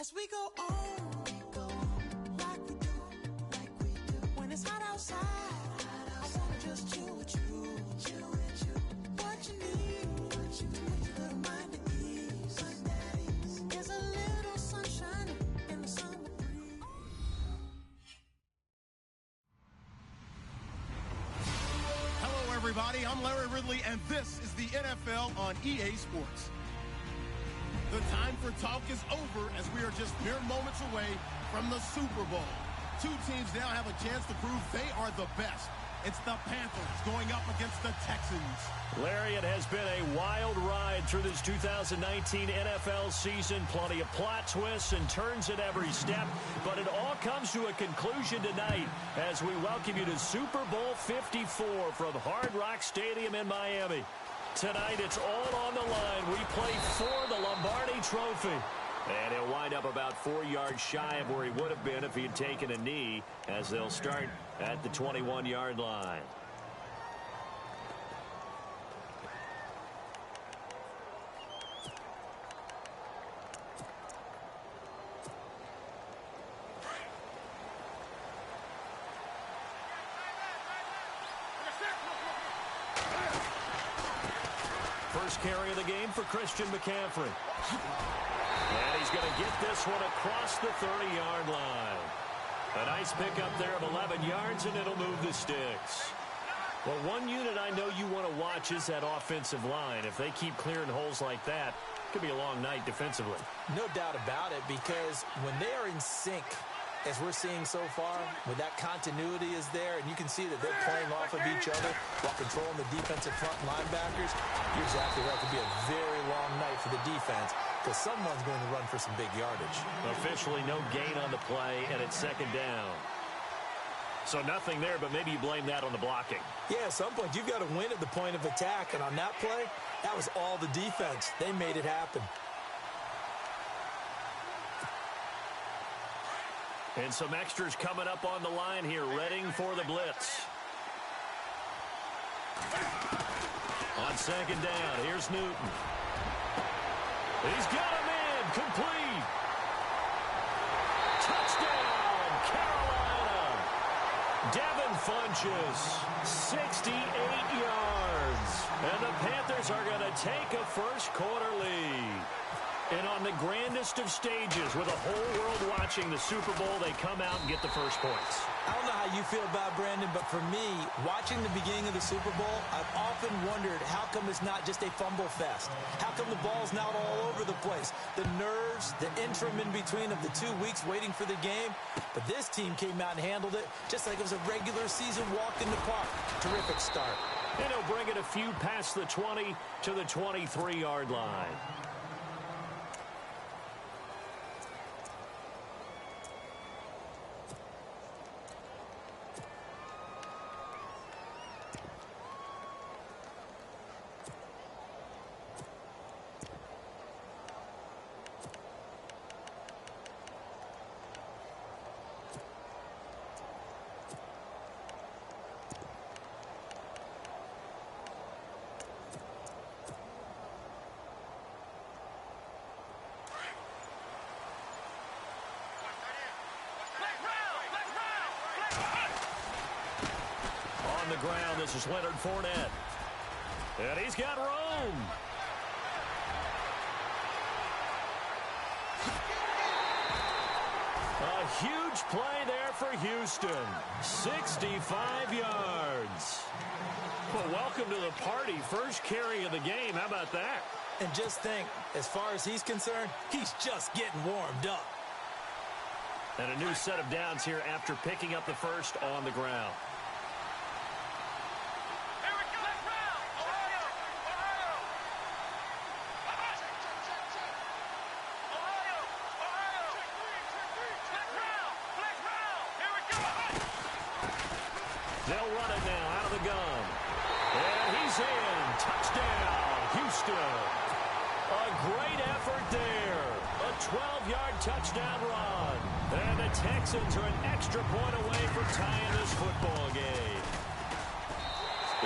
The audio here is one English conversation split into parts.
As we go on, like we do. When it's hot outside, I wanna just chill with you. What you need, to put your little mind at ease. There's a little sunshine in the summer breeze. Hello, everybody. I'm Larry Ridley, and this is the NFL on EA Sports. The time for talk is over as we are just mere moments away from the Super Bowl. Two teams now have a chance to prove they are the best. It's the Panthers going up against the Texans. Larry, it has been a wild ride through this 2019 NFL season. Plenty of plot twists and turns at every step. But it all comes to a conclusion tonight as we welcome you to Super Bowl 54 from Hard Rock Stadium in Miami. Tonight, it's all on the line. We play for the Lombardi Trophy. And he'll wind up about 4 yards shy of where he would have been if he had taken a knee, as they'll start at the 21-yard line. First carry of the game for Christian McCaffrey. And he's going to get this one across the 30-yard line. A nice pickup there of 11 yards, and it'll move the sticks. Well, one unit I know you want to watch is that offensive line. If they keep clearing holes like that, it could be a long night defensively. No doubt about it, because when they are in sync, as we're seeing so far, when that continuity is there, and you can see that they're playing off of each other while controlling the defensive front linebackers, you're exactly right. It could be a very long night for the defense, because someone's going to run for some big yardage. Officially no gain on the play, and it's second down. So nothing there, but maybe you blame that on the blocking. Yeah, at some point you've got to win at the point of attack, and on that play, that was all the defense. They made it happen. And some extras coming up on the line here, readying for the blitz. On second down, here's Newton. He's got him in, complete. Touchdown, Carolina. Devin Funchess, 68 yards. And the Panthers are going to take a first quarter lead. And on the grandest of stages, with the whole world watching the Super Bowl, they come out and get the first points. I don't know how you feel about Brandon, but for me, watching the beginning of the Super Bowl, I've often wondered how come it's not just a fumble fest? How come the ball's not all over the place? The nerves, the interim in between of the 2 weeks waiting for the game. But this team came out and handled it just like it was a regular season walk in the park. Terrific start. And he'll bring it a few past the 20 to the 23-yard line. On the ground, this is Leonard Fournette. And he's got room. A huge play there for Houston. 65 yards. Well, welcome to the party. First carry of the game. How about that? And just think, as far as he's concerned, he's just getting warmed up. And a new set of downs here after picking up the first on the ground. They'll run it now out of the gun. And he's in. Touchdown, Houston. A great effort there. A 12-yard touchdown run. And the Texans are an extra point away from tying this football game.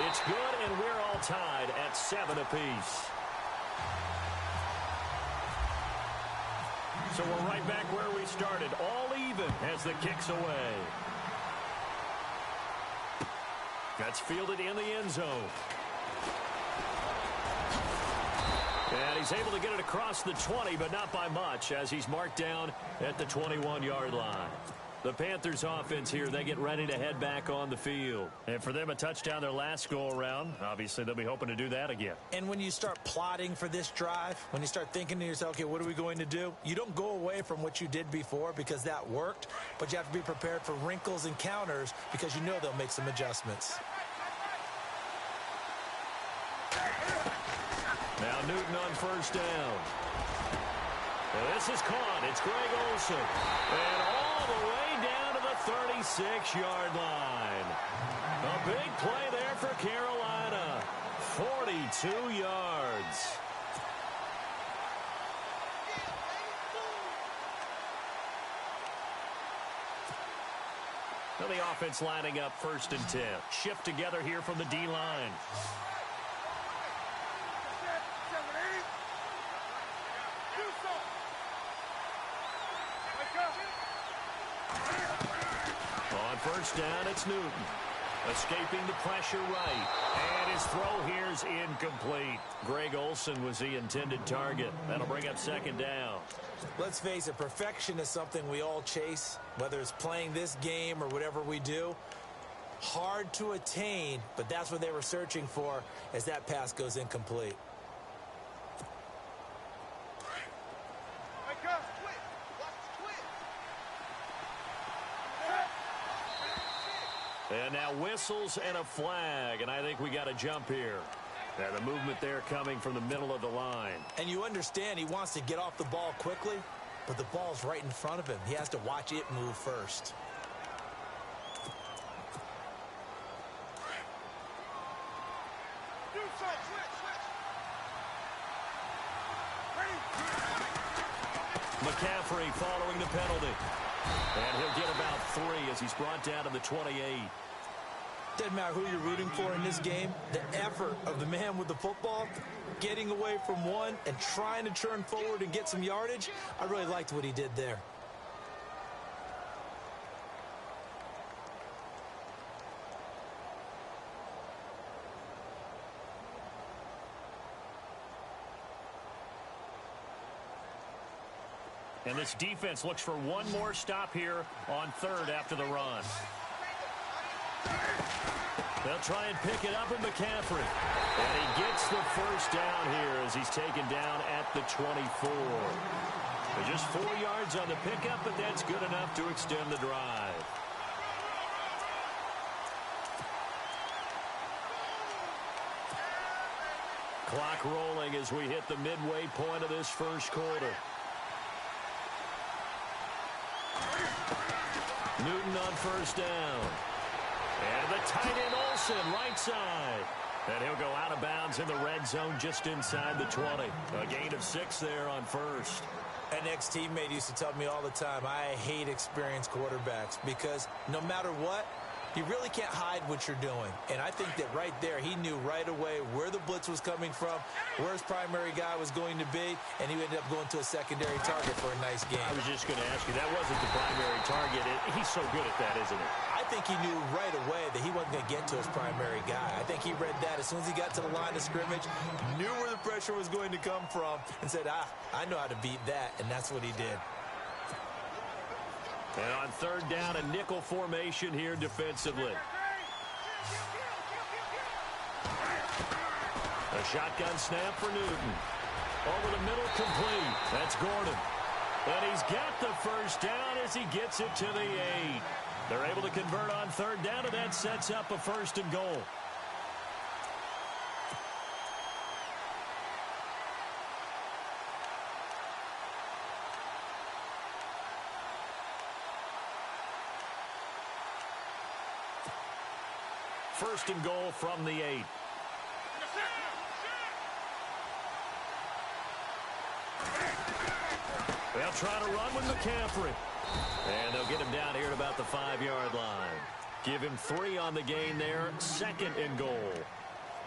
It's good, and we're all tied at 7 apiece. So we're right back where we started, all even as the kick's away. That's fielded in the end zone. And he's able to get it across the 20, but not by much, as he's marked down at the 21-yard line. The Panthers offense here, they get ready to head back on the field. And for them, a touchdown their last go-around. Obviously, they'll be hoping to do that again. And when you start plotting for this drive, when you start thinking to yourself, okay, what are we going to do? You don't go away from what you did before because that worked, but you have to be prepared for wrinkles and counters because you know they'll make some adjustments. Now Newton on first down. This is caught. It's Greg Olsen. And all the way down to the 36-yard line. A big play there for Carolina. 42 yards. Now the offense lining up 1st and 10. Shift together here from the D-line. On first down, it's Newton. Escaping the pressure right. And his throw here's incomplete. Greg Olsen was the intended target. That'll bring up 2nd down. Let's face it, perfection is something we all chase, whether it's playing this game or whatever we do. Hard to attain, but that's what they were searching for as that pass goes incomplete. And now whistles and a flag, and I think we got a jump here. Now the movement there coming from the middle of the line. And you understand he wants to get off the ball quickly, but the ball's right in front of him. He has to watch it move first. McCaffrey following the penalty. And he'll get about 3 as he's brought down to the 28. Doesn't matter who you're rooting for in this game. The effort of the man with the football, getting away from one and trying to turn forward and get some yardage, I really liked what he did there. And this defense looks for one more stop here on 3rd after the run. They'll try and pick it up with McCaffrey. And he gets the first down here as he's taken down at the 24. They're just 4 yards on the pickup, but that's good enough to extend the drive. Clock rolling as we hit the midway point of this first quarter. Newton on first down. And the tight end Olsen, right side. And he'll go out of bounds in the red zone just inside the 20. A gain of 6 there on first. An ex-teammate used to tell me all the time, I hate experienced quarterbacks because no matter what, you really can't hide what you're doing. And I think that right there, he knew right away where the blitz was coming from, where his primary guy was going to be, and he ended up going to a secondary target for a nice game. I was just going to ask you, that wasn't the primary target. He's so good at that, isn't he? I think he knew right away that he wasn't going to get to his primary guy. I think he read that as soon as he got to the line of scrimmage, knew where the pressure was going to come from, and said, I know how to beat that, and that's what he did. And on 3rd down, a nickel formation here defensively. A shotgun snap for Newton. Over the middle, complete. That's Gordon. And he's got the first down as he gets it to the 8. They're able to convert on 3rd down, and that sets up a 1st and goal. First and goal from the 8. They'll try to run with McCaffrey. And they'll get him down here at about the 5-yard line. Give him 3 on the gain there. 2nd and goal.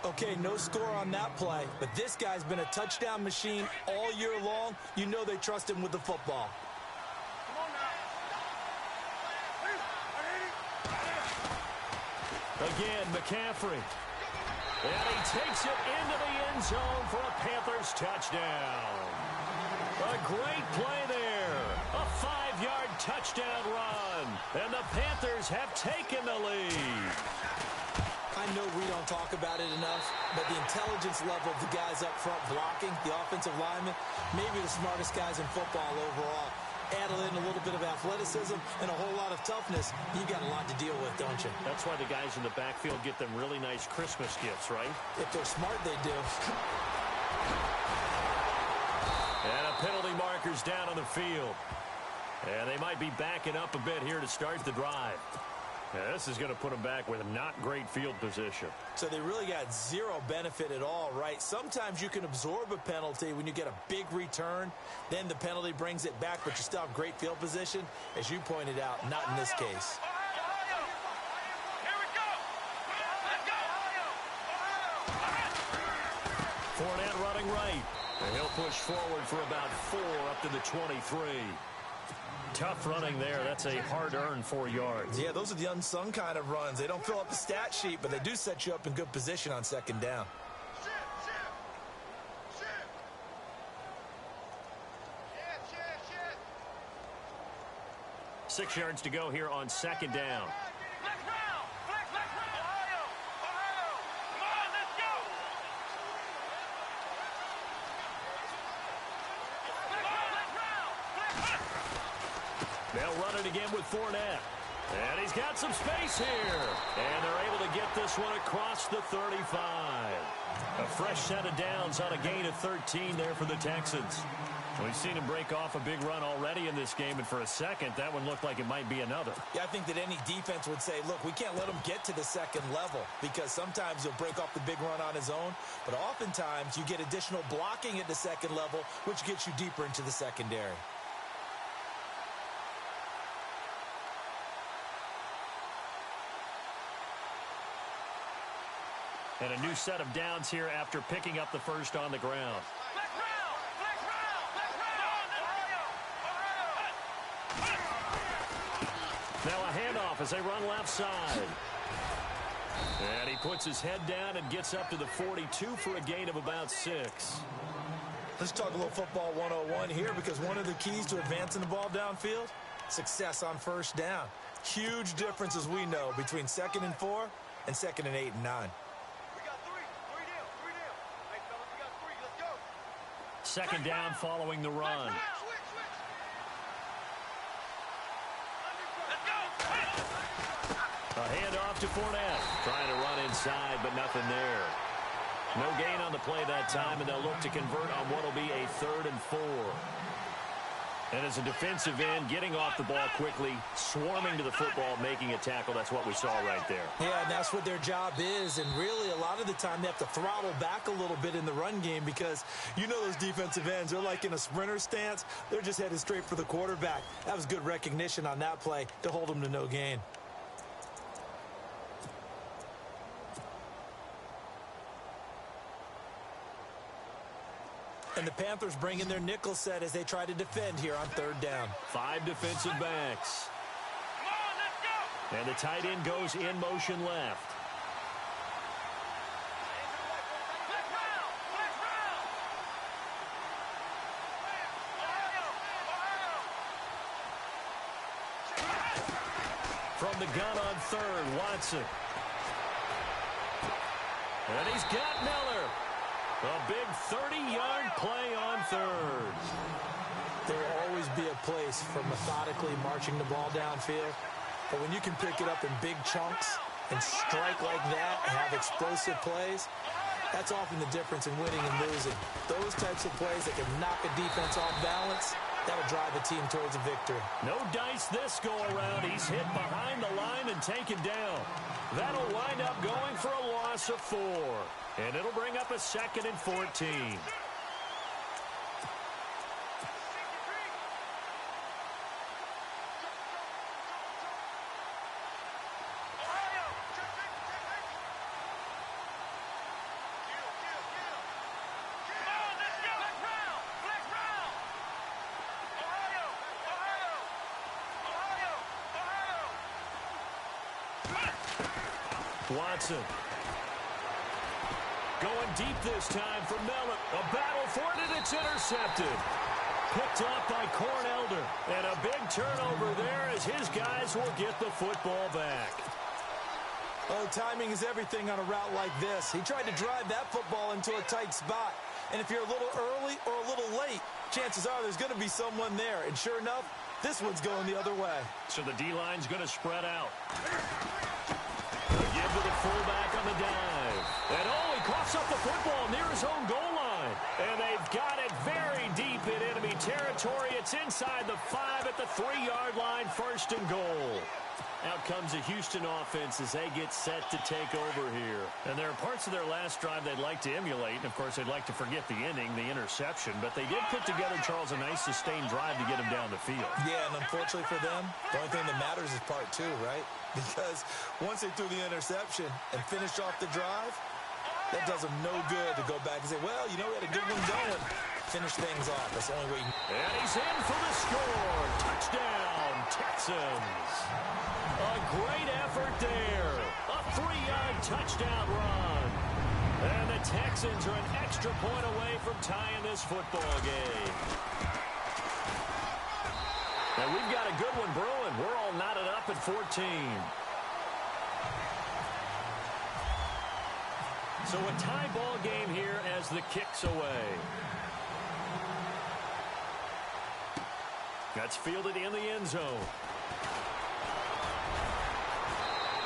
Okay, no score on that play, but this guy's been a touchdown machine all year long. You know they trust him with the football. Again, McCaffrey. And he takes it into the end zone for a Panthers touchdown. A great play there. A 5-yard touchdown run. And the Panthers have taken the lead. I know we don't talk about it enough, but the intelligence level of the guys up front blocking, the offensive linemen, maybe the smartest guys in football overall. Add in a little bit of athleticism and a whole lot of toughness, you've got a lot to deal with, don't you? That's why the guys in the backfield get them really nice Christmas gifts, right? If they're smart, they do. And a penalty marker's down on the field. And they might be backing up a bit here to start the drive. Yeah, this is going to put them back with not great field position. So they really got zero benefit at all, right? Sometimes you can absorb a penalty when you get a big return. Then the penalty brings it back, but you still have great field position. As you pointed out, not in this case. Fournette running right. And he'll push forward for about 4 up to the 23. Tough running there. That's a hard-earned 4 yards. Yeah, those are the unsung kind of runs. They don't fill up the stat sheet, but they do set you up in good position on second down. 6 yards to go here on second down. They'll run it again with Fournette. And he's got some space here. And they're able to get this one across the 35. A fresh set of downs on a gain of 13 there for the Texans. We've seen him break off a big run already in this game, and for a second, that one looked like it might be another. Yeah, I think that any defense would say, look, we can't let him get to the second level, because sometimes he'll break off the big run on his own, but oftentimes you get additional blocking at the second level, which gets you deeper into the secondary. And a new set of downs here after picking up the first on the ground. Now a handoff as they run left side. And he puts his head down and gets up to the 42 for a gain of about 6. Let's talk a little football 101 here, because one of the keys to advancing the ball downfield, success on first down. Huge difference, as we know, between 2nd and 4 and 2nd and 8 and 9. Second down following the run. A handoff to Fournette. Trying to run inside, but nothing there. No gain on the play that time, and they'll look to convert on what will be a 3rd and 4. And as a defensive end, getting off the ball quickly, swarming to the football, making a tackle, that's what we saw right there. Yeah, and that's what their job is, and really a lot of the time they have to throttle back a little bit in the run game, because you know those defensive ends, they're like in a sprinter stance. They're just headed straight for the quarterback. That was good recognition on that play to hold them to no gain. And the Panthers bring in their nickel set as they try to defend here on 3rd down. 5 defensive backs. And the tight end goes in motion left. From the gun on 3rd, Watson. And he's got Miller. A big 30-yard play on 3rd. There will always be a place for methodically marching the ball downfield. But when you can pick it up in big chunks and strike like that and have explosive plays, that's often the difference in winning and losing. Those types of plays that can knock a defense off balance, that'll drive a team towards a victory. No dice this go-around. He's hit behind the line and taken down. That'll wind up going for a loss of 4. And it'll bring up a 2nd and 14. Watson. Going deep this time for Mellon. A battle for it, and it's intercepted. Picked up by Cornelder. And a big turnover there as his guys will get the football back. Oh, timing is everything on a route like this. He tried to drive that football into a tight spot. And if you're a little early or a little late, chances are there's going to be someone there. And sure enough, this one's going the other way. So the D-line's going to spread out. Give to the fullback on the dive. And oh, he coughs up the football near his own goal line. And they've got it very deep in enemy territory. It's inside the 5 at the 3-yard line, 1st and goal. Out comes the Houston offense as they get set to take over here. And there are parts of their last drive they'd like to emulate. And, of course, they'd like to forget the inning, the interception. But they did put together, Charles, a nice sustained drive to get him down the field. Yeah, and unfortunately for them, the only thing that matters is part 2, right? Because once they threw the interception and finished off the drive, that does them no good to go back and say, well, you know, we had a good one going. Finish things off. That's the only way. And he's in for the score. Touchdown, Texans. A great effort there. A 3-yard touchdown run. And the Texans are an extra point away from tying this football game. And we've got a good one brewing. We're all knotted up at 14. So a tie ball game here as the kick's away. That's fielded in the end zone.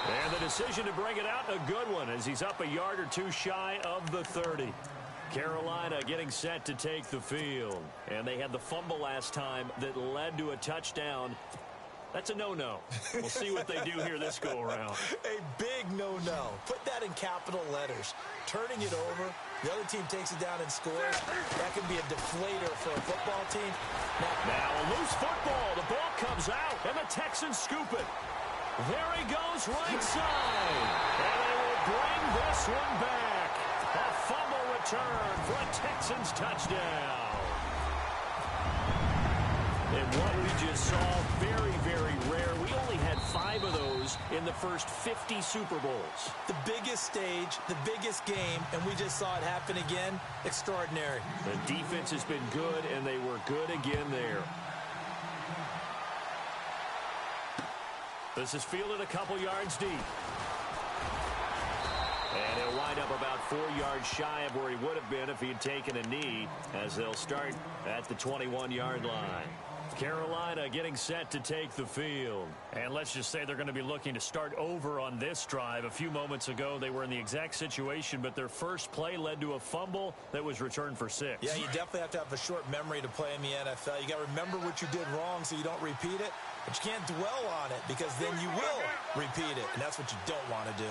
And the decision to bring it out, a good one, as he's up a yard or two shy of the 30. Carolina getting set to take the field. And they had the fumble last time that led to a touchdown. That's a no-no. We'll see what they do here this go-around. A big no-no. Put that in capital letters. Turning it over, the other team takes it down and scores. That can be a deflator for a football team. Now a loose football. The ball comes out, and the Texans scoop it. There he goes, right side. And they will bring this one back. A fumble return for a Texans touchdown. And what we just saw, very, very rare. We only had 5 of those in the first 50 Super Bowls. The biggest stage, the biggest game, and we just saw it happen again. Extraordinary. The defense has been good, and they were good again there. This is fielded a couple yards deep. And he'll wind up about 4 yards shy of where he would have been if he had taken a knee, as they'll start at the 21-yard line. Carolina getting set to take the field. And let's just say they're going to be looking to start over on this drive. A few moments ago, they were in the exact situation, but their first play led to a fumble that was returned for 6. Yeah, you definitely have to have a short memory to play in the NFL. You got to remember what you did wrong so you don't repeat it, but you can't dwell on it because then you will repeat it, and that's what you don't want to do.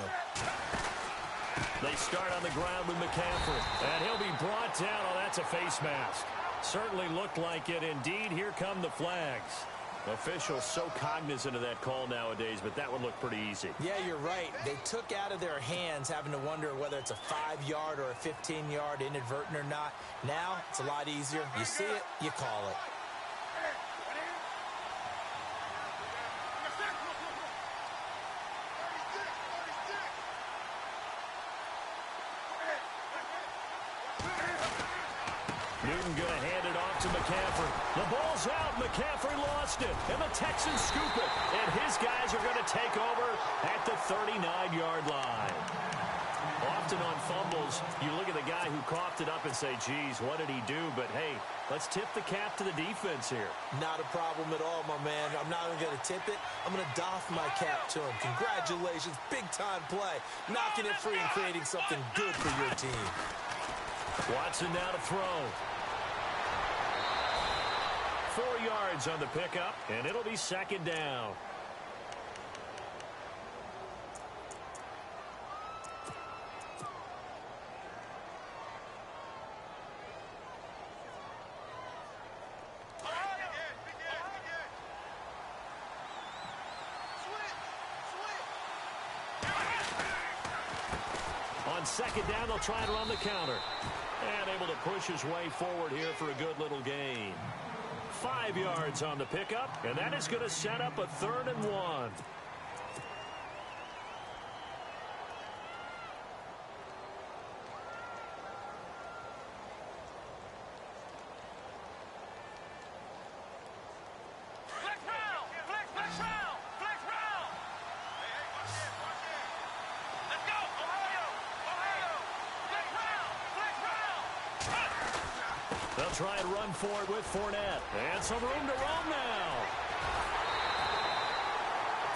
They start on the ground with McCaffrey, and he'll be brought down. Oh, that's a face mask. Certainly looked like it. Indeed, here come the flags. Officials so cognizant of that call nowadays, but that would look pretty easy. Yeah, you're right. They took out of their hands having to wonder whether it's a 5-yard or a 15-yard inadvertent or not. Now, it's a lot easier. You see it, you call it. Newton going to hand it off to McCaffrey. The ball's out. McCaffrey lost it. And the Texans scoop it. And his guys are going to take over at the 39-yard line. Often on fumbles, you look at the guy who coughed it up and say, geez, what did he do? But, hey, let's tip the cap to the defense here. Not a problem at all, my man. I'm not even going to tip it. I'm going to doff my cap to him. Congratulations. Big-time play. Knocking it free and creating something good for your team. Watson now to throw. 4 yards on the pickup, and it'll be 2nd down. On 2nd down, they'll try and run the counter. And able to push his way forward here for a good little gain. 5 yards on the pickup, and that is going to set up a 3rd and 1. They'll try and run for it with Fournette. And some room to roam now.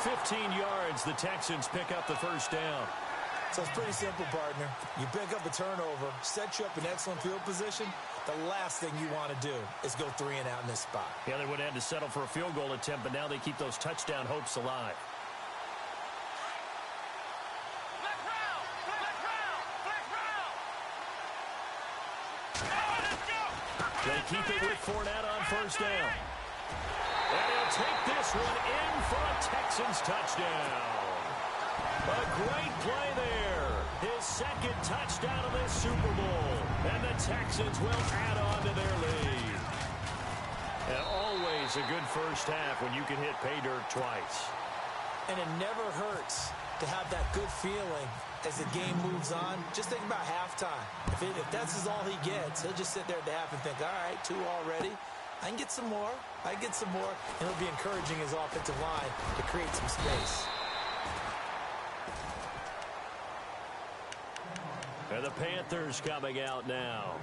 15 yards, the Texans pick up the first down. So it's pretty simple, partner. You pick up a turnover, set you up in excellent field position. The last thing you want to do is go 3 and out in this spot. Yeah, they would have had to settle for a field goal attempt, but now they keep those touchdown hopes alive. They keep it with Fournette on first down. And he'll take this one in for a Texans touchdown. A great play there. His second touchdown of this Super Bowl. And the Texans will add on to their lead. And always a good first half when you can hit pay dirt twice. And it never hurts to have that good feeling as the game moves on. Just think about halftime. If that's all he gets, he'll just sit there at the half and think, all right, 2 already. I can get some more. I can get some more. And he'll be encouraging his offensive line to create some space. And the Panthers coming out now.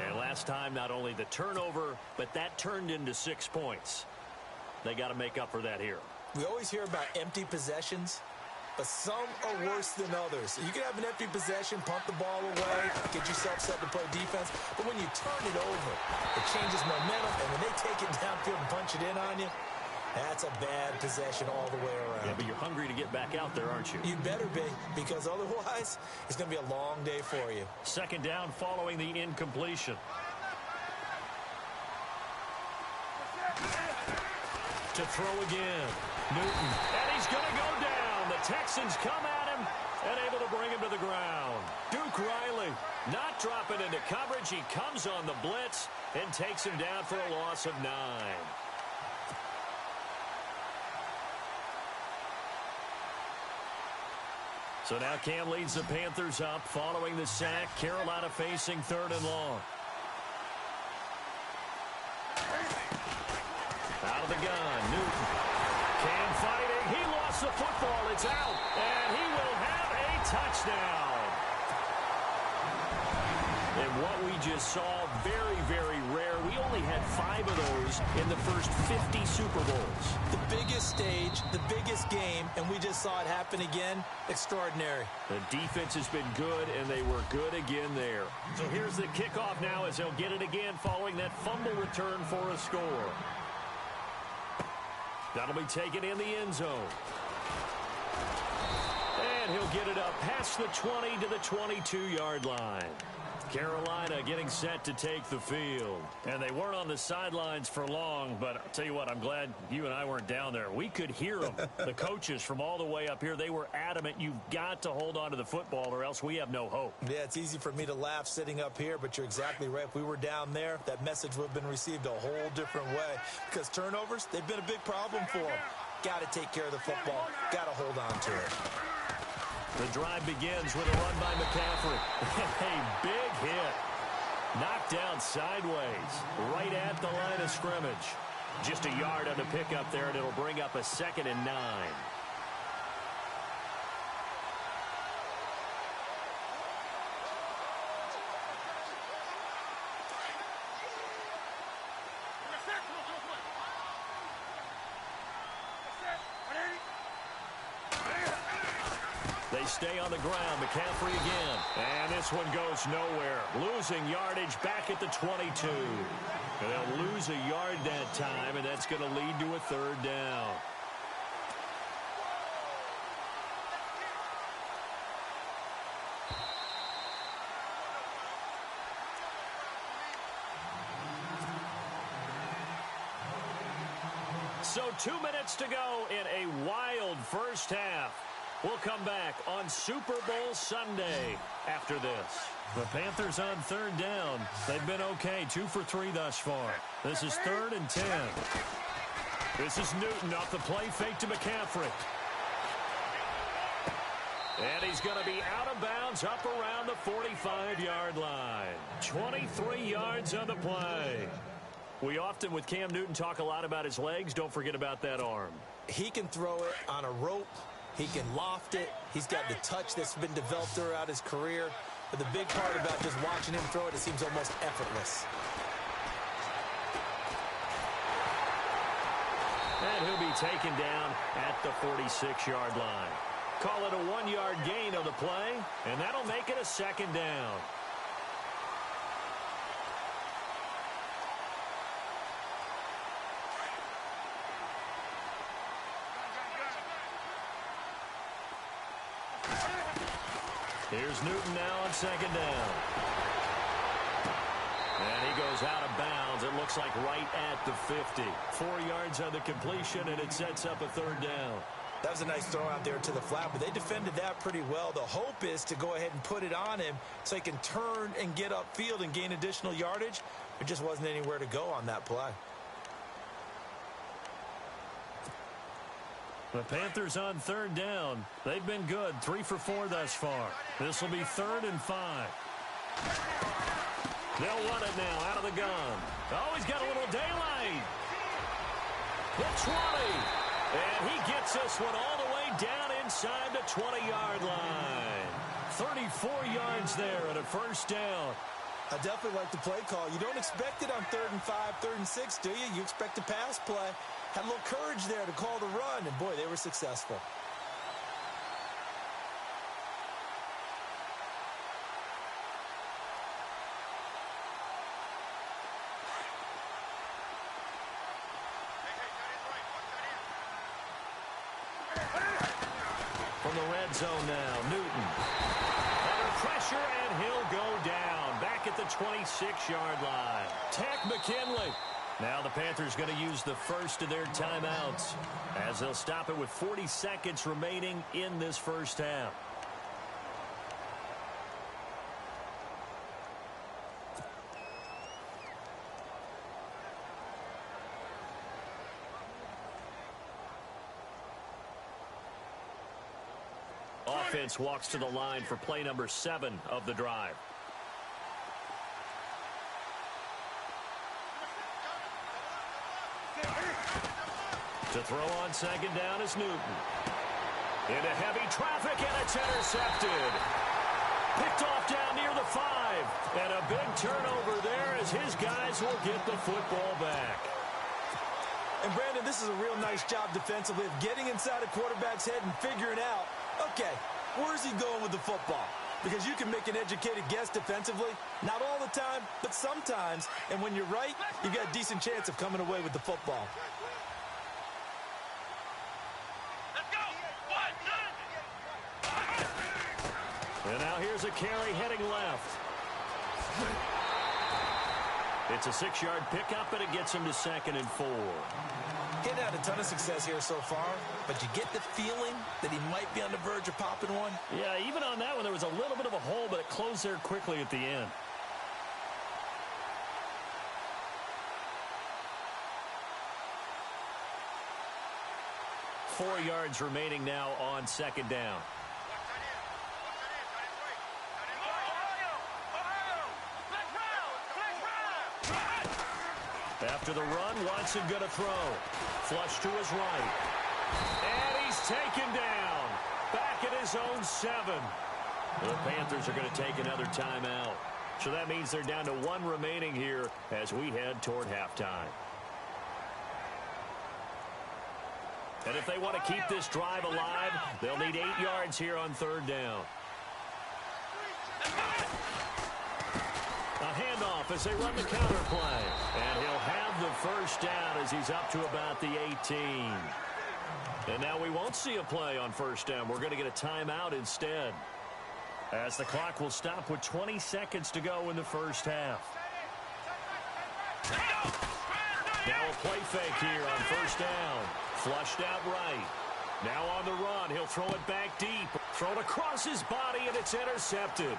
And last time, not only the turnover, but that turned into 6 points. They got to make up for that here. We always hear about empty possessions, but some are worse than others. You can have an empty possession, pump the ball away, get yourself set to play defense, but when you turn it over, it changes momentum, and when they take it downfield and punch it in on you, that's a bad possession all the way around. Yeah, but you're hungry to get back out there, aren't you? You better be, because otherwise, it's going to be a long day for you. Second down following the incompletion. To throw again. Newton. And he's going to go down. The Texans come at him and able to bring him to the ground. Duke Riley not dropping into coverage. He comes on the blitz and takes him down for a loss of 9. So now Cam leads the Panthers up following the sack. Carolina facing 3rd and long. Out of the gun, Newton. Cam fighting. He lost the football. It's out. And he will have a touchdown. And what we just saw, very, very rare. We only had 5 of those in the first 50 Super Bowls. The biggest stage, the biggest game, and we just saw it happen again. Extraordinary. The defense has been good, and they were good again there. So here's the kickoff now as they'll get it again following that fumble return for a score. That'll be taken in the end zone. And he'll get it up past the 20 to the 22-yard line. Carolina getting set to take the field. And they weren't on the sidelines for long, but I'll tell you what, I'm glad you and I weren't down there. We could hear them. The coaches from all the way up here, they were adamant, you've got to hold on to the football or else we have no hope. Yeah, it's easy for me to laugh sitting up here, but you're exactly right. If we were down there, that message would have been received a whole different way. Because turnovers, they've been a big problem for them. Got to take care of the football. Got to hold on to it. The drive begins with a run by McCaffrey. A big hit. Knocked down sideways. Right at the line of scrimmage. Just a yard on the pickup there, and it'll bring up a 2nd and 9. They stay on the ground. McCaffrey again. And this one goes nowhere. Losing yardage back at the 22. And they'll lose a yard that time, and that's going to lead to a 3rd down. So 2 minutes to go in a wild first half. We'll come back on Super Bowl Sunday after this. The Panthers on 3rd down. They've been okay. 2 for 3 thus far. This is 3rd and 10. This is Newton off the play fake to McCaffrey. And he's going to be out of bounds up around the 45-yard line. 23 yards on the play. We often, with Cam Newton, talk a lot about his legs. Don't forget about that arm. He can throw it on a rope. He can loft it. He's got the touch that's been developed throughout his career. But the big part about just watching him throw it, it seems almost effortless. And he'll be taken down at the 46-yard line. Call it a 1-yard gain on the play, and that'll make it a second down. Here's Newton now on second down. And he goes out of bounds. It looks like right at the 50. 4 yards on the completion, and it sets up a third down. That was a nice throw out there to the flat, but they defended that pretty well. The hope is to go ahead and put it on him so he can turn and get upfield and gain additional yardage. There just wasn't anywhere to go on that play. The Panthers on third down. They've been good, 3 for 4 thus far. This will be 3rd and 5. They'll run it now out of the gun. Oh, he's got a little daylight. The 20. And he gets this one all the way down inside the 20-yard line. 34 yards there and a first down. I definitely like the play call. You don't expect it on 3rd and 5, 3rd and 6, do you? You expect a pass play. Had a little courage there to call the run, and boy, they were successful. From the red zone now, Newton. Under pressure, and he'll go down. Back at the 26-yard line. Tech McKinley. Now the Panthers going to use the first of their timeouts as they'll stop it with 40 seconds remaining in this first half. Offense walks to the line for play number 7 of the drive. To throw on second down is Newton. Into heavy traffic, and it's intercepted. Picked off down near the 5. And a big turnover there as his guys will get the football back. And, Brandon, this is a real nice job defensively of getting inside a quarterback's head and figuring out, okay, where's he going with the football? Because you can make an educated guess defensively. Not all the time, but sometimes. And when you're right, you've got a decent chance of coming away with the football. And now here's a carry heading left. It's a 6-yard pickup, and it gets him to 2nd and 4. Getting had a ton of success here so far, but you get the feeling that he might be on the verge of popping one. Yeah, even on that one, there was a little bit of a hole, but it closed there quickly at the end. Four yards remaining now on second down. After the run, Watson going to throw. Flush to his right. And he's taken down. Back at his own 7. The Panthers are going to take another timeout. So that means they're down to 1 remaining here as we head toward halftime. And if they want to keep this drive alive, they'll need 8 yards here on third down. A handoff as they run the counter play. And he'll have the first down as he's up to about the 18. And now we won't see a play on first down. We're going to get a timeout instead, as the clock will stop with 20 seconds to go in the first half. Now a play fake here on first down. Flushed out right. Now on the run. He'll throw it back deep. Thrown across his body, and it's intercepted.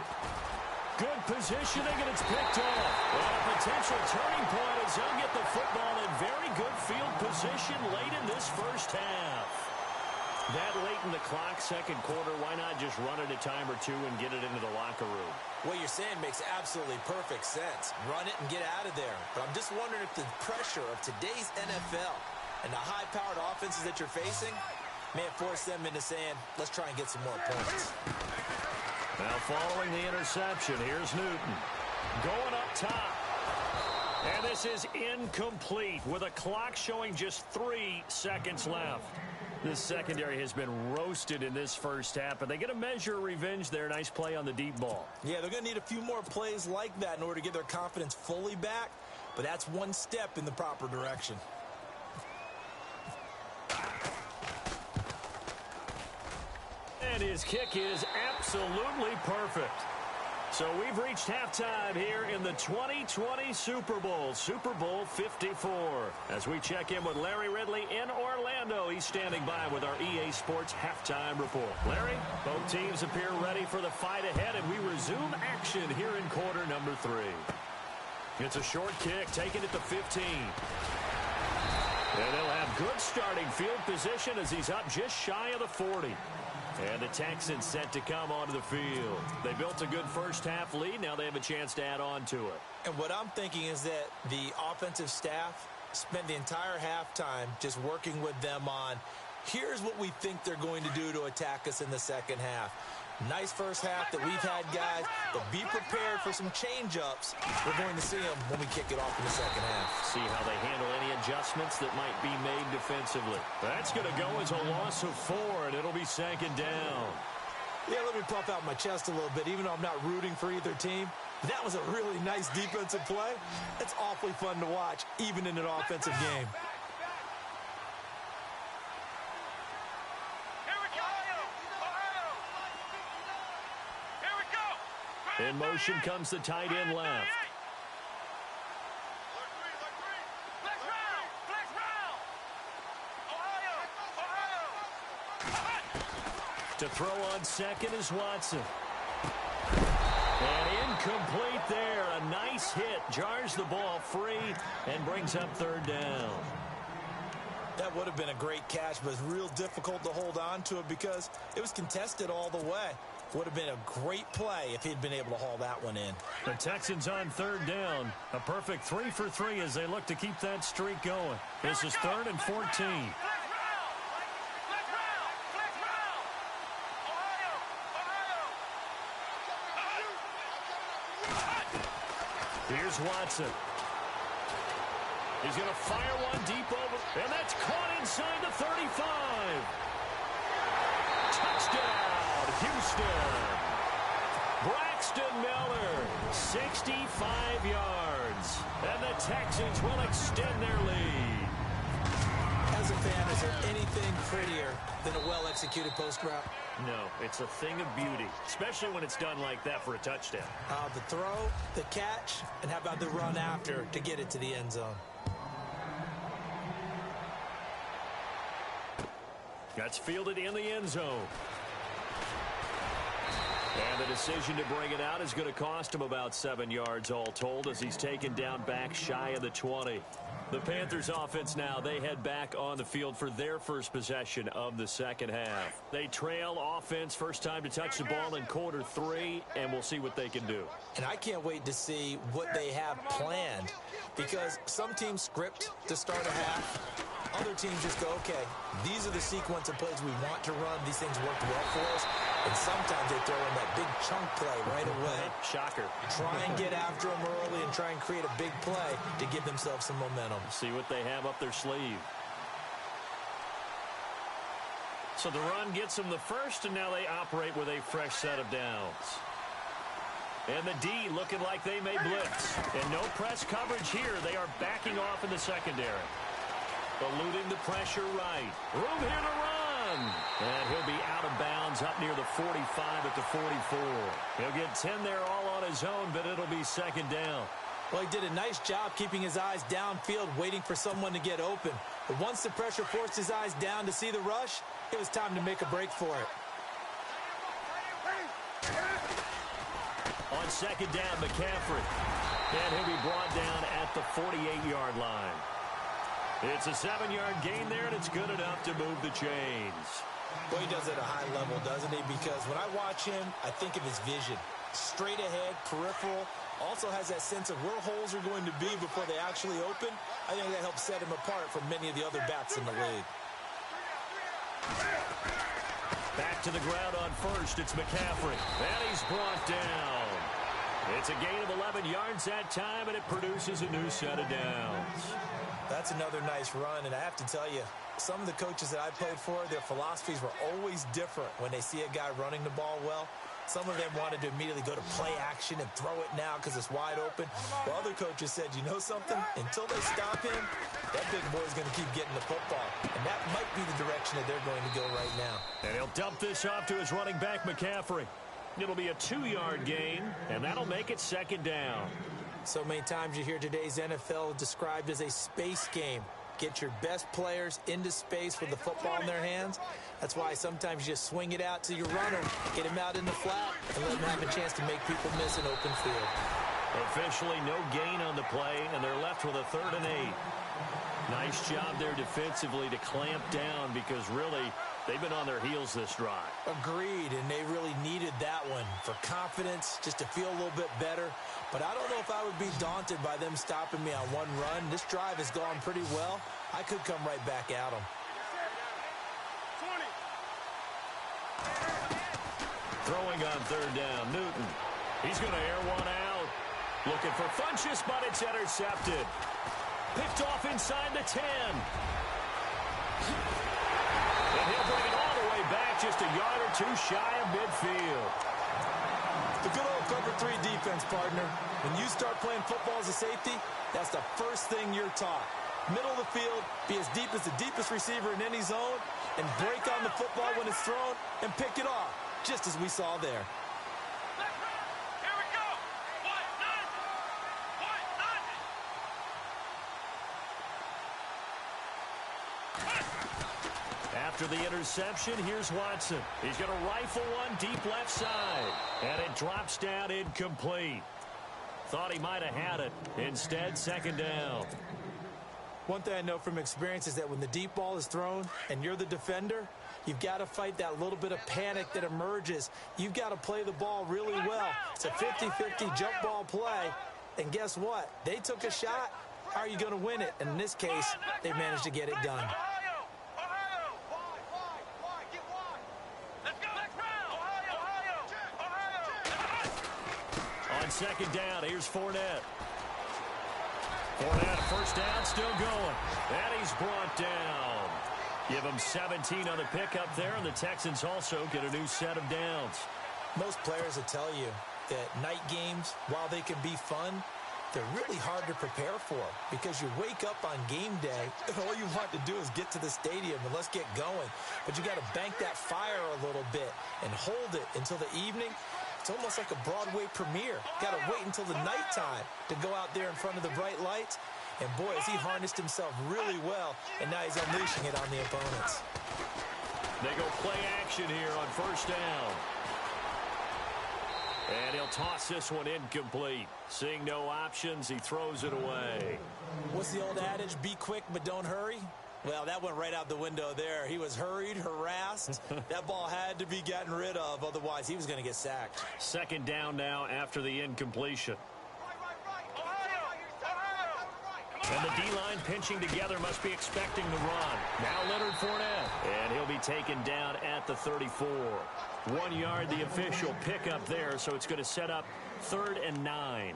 Good positioning, and it's picked off. Well, a potential turning point as he'll get the football in very good field position late in this first half. That late in the clock, second quarter, why not just run it a time or two and get it into the locker room? What you're saying makes absolutely perfect sense. Run it and get out of there. But I'm just wondering if the pressure of today's NFL and the high-powered offenses that you're facing may have forced them into saying, let's try and get some more points. Now following the interception, here's Newton. Going up top. And this is incomplete with a clock showing just 3 seconds left. This secondary has been roasted in this first half, but they get a measure of revenge there. Nice play on the deep ball. Yeah, they're going to need a few more plays like that in order to get their confidence fully back, but that's one step in the proper direction. And his kick is absolutely perfect. So we've reached halftime here in the 2020 Super Bowl, Super Bowl 54. As we check in with Larry Ridley in Orlando, he's standing by with our EA Sports halftime report. Larry, both teams appear ready for the fight ahead, and we resume action here in quarter number 3. It's a short kick, taken at the 15. And they'll have good starting field position as he's up just shy of the 40. And the Texans set to come onto the field. They built a good first-half lead. Now they have a chance to add on to it. And what I'm thinking is that the offensive staff spent the entire halftime just working with them on, here's what we think they're going to do to attack us in the second half. Nice first half that we've had, guys, but be prepared for some change-ups. We're going to see them when we kick it off in the second half. See how they handle any adjustments that might be made defensively. That's going to go as a loss of 4, and it'll be second down. Yeah, let me puff out my chest a little bit, even though I'm not rooting for either team. That was a really nice defensive play. It's awfully fun to watch, even in an offensive game. In motion comes the tight end left. To throw on second is Watson. And incomplete there. A nice hit. Jars the ball free and brings up third down. That would have been a great catch, but it's real difficult to hold on to it because it was contested all the way. Would have been a great play if he'd been able to haul that one in. The Texans on third down. A perfect 3 for 3 as they look to keep that streak going. This is 3rd and 14. Here's Watson. He's going to fire one deep over, and that's caught inside the 35. Touchdown, Houston. Braxton Miller, 65 yards. And the Texans will extend their lead. As a fan, is there anything prettier than a well-executed post route? No, it's a thing of beauty, especially when it's done like that for a touchdown. The throw, the catch, and how about the run after to get it to the end zone? That's fielded in the end zone. And the decision to bring it out is going to cost him about 7 yards all told as he's taken down back shy of the 20. The Panthers offense now, they head back on the field for their first possession of the second half. They trail offense, first time to touch the ball in quarter 3, and we'll see what they can do. And I can't wait to see what they have planned because some teams script to start a half. Other teams just go, okay, these are the sequence of plays we want to run. These things worked well for us. And sometimes they throw in that big chunk play right away. Shocker. Try and get after them early and try and create a big play to give themselves some momentum. See what they have up their sleeve. So the run gets them the first, and now they operate with a fresh set of downs. And the D looking like they may blitz. And no press coverage here. They are backing off in the secondary. Eluding the pressure right. Room here to run. And he'll be out of bounds up near the 45 at the 44. He'll get 10 there all on his own, but it'll be second down. Well, he did a nice job keeping his eyes downfield, waiting for someone to get open. But once the pressure forced his eyes down to see the rush, it was time to make a break for it. On second down, McCaffrey. And he'll be brought down at the 48-yard line. It's a 7-yard gain there, and it's good enough to move the chains. Well, he does it at a high level, doesn't he? Because when I watch him, I think of his vision. Straight ahead, peripheral, also has that sense of where holes are going to be before they actually open. I think that helps set him apart from many of the other backs in the league. Back to the ground on first. It's McCaffrey. And he's brought down. It's a gain of 11 yards that time, and it produces a new set of downs. That's another nice run, and I have to tell you, some of the coaches that I played for, their philosophies were always different when they see a guy running the ball well. Some of them wanted to immediately go to play action and throw it now because it's wide open. While other coaches said, you know something? Until they stop him, that big boy's going to keep getting the football. And that might be the direction that they're going to go right now. And he'll dump this off to his running back, McCaffrey. It'll be a 2-yard gain, and that'll make it second down. So many times you hear today's NFL described as a space game. Get your best players into space with the football in their hands. That's why sometimes you just swing it out to your runner, get him out in the flat, and let him have a chance to make people miss an open field. Officially no gain on the play, and they're left with a 3rd and 8. Nice job there defensively to clamp down because really they've been on their heels this drive. Agreed, and they really needed that one for confidence, just to feel a little bit better. But I don't know if I would be daunted by them stopping me on one run. This drive has gone pretty well. I could come right back at them. Throwing on 3rd down, Newton. He's going to air one out. Looking for Funchess, but it's intercepted. Picked off inside the 10. And he'll bring it all the way back, just a yard or two shy of midfield. The good old cover 3 defense, partner. When you start playing football as a safety, that's the first thing you're taught. Middle of the field, be as deep as the deepest receiver in any zone, and break on the football when it's thrown and pick it off, just as we saw there. After the interception, here's Watson. He's going to rifle one deep left side. And it drops down incomplete. Thought he might have had it. Instead, second down. One thing I know from experience is that when the deep ball is thrown and you're the defender, you've got to fight that little bit of panic that emerges. You've got to play the ball really well. It's a 50-50 jump ball play. And guess what? They took a shot. How are you going to win it? And in this case, they managed to get it done. On second down, here's Fournette. Fournette, first down, still going. And he's brought down. Give him 17 on the pickup there, and the Texans also get a new set of downs. Most players will tell you that night games, while they can be fun, they're really hard to prepare for because you wake up on game day and all you want to do is get to the stadium and let's get going. But you got to bank that fire a little bit and hold it until the evening. It's almost like a Broadway premiere. Got to wait until the nighttime to go out there in front of the bright lights. And boy, has he harnessed himself really well, and now he's unleashing it on the opponents. They go play action here on first down. And he'll toss this one incomplete. Seeing no options, he throws it away. What's the old adage? Be quick, but don't hurry. Well, that went right out the window there. He was hurried, harassed. That ball had to be gotten rid of. Otherwise, he was going to get sacked. Second down now after the incompletion. And the D-line pinching together must be expecting the run. Now Leonard Fournette. And he'll be taken down at the 34. 1 yard, the official pickup there, so it's going to set up 3rd and 9.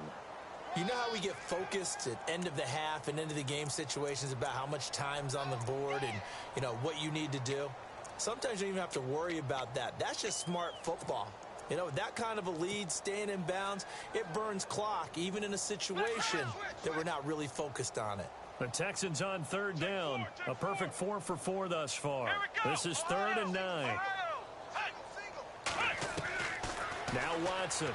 You know how we get focused at end of the half and into the game situations about how much time's on the board and, you know, what you need to do? Sometimes you don't even have to worry about that. That's just smart football. You know, that kind of a lead, staying in bounds, it burns clock, even in a situation that we're not really focused on it. The Texans on 3rd down. A perfect 4 for 4 thus far. This is 3rd and 9. Now Watson.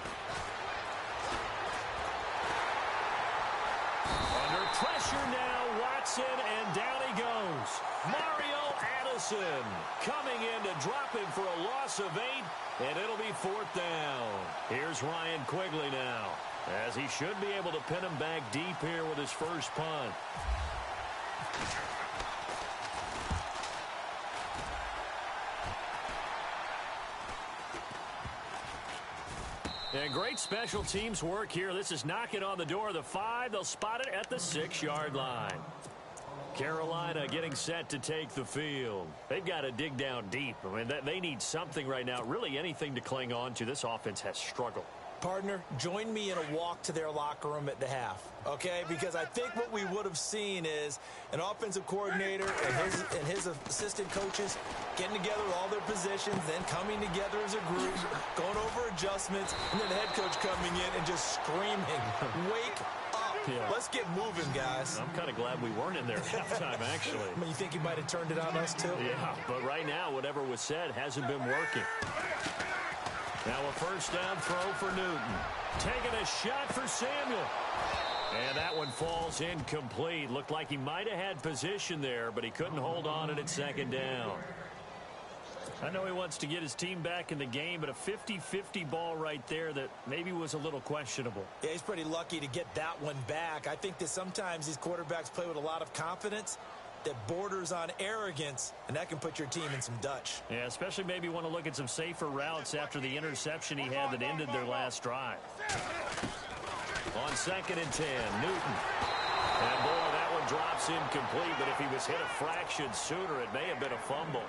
Under pressure now, Watson, and down he goes. Mario Addison coming in to drop him for a loss of 8, and it'll be 4th down. Here's Ryan Quigley now, as he should be able to pin him back deep here with his first punt. And great special teams work here. This is knocking on the door of the 5. They'll spot it at the 6-yard line. Carolina getting set to take the field. They've got to dig down deep. I mean, they need something right now, really anything to cling on to. This offense has struggled. Partner, join me in a walk to their locker room at the half, okay? Because I think what we would have seen is an offensive coordinator and his assistant coaches getting together with all their positions, then coming together as a group, going over adjustments, and then the head coach coming in and just screaming, wake up. Yeah. Let's get moving, guys. I'm kind of glad we weren't in there at halftime, actually. I mean, you think he might have turned it on us, too? Yeah, but right now, whatever was said hasn't been working. Now a first down throw for Newton. Taking a shot for Samuel. And that one falls incomplete. Looked like he might have had position there, but he couldn't hold on at second down. I know he wants to get his team back in the game, but a 50-50 ball right there that maybe was a little questionable. Yeah, he's pretty lucky to get that one back. I think that sometimes these quarterbacks play with a lot of confidence that borders on arrogance, and that can put your team in some Dutch. Yeah, especially maybe want to look at some safer routes after the interception he had that ended their last drive. On 2nd and 10, Newton. And boy, that one drops incomplete, but if he was hit a fraction sooner, it may have been a fumble.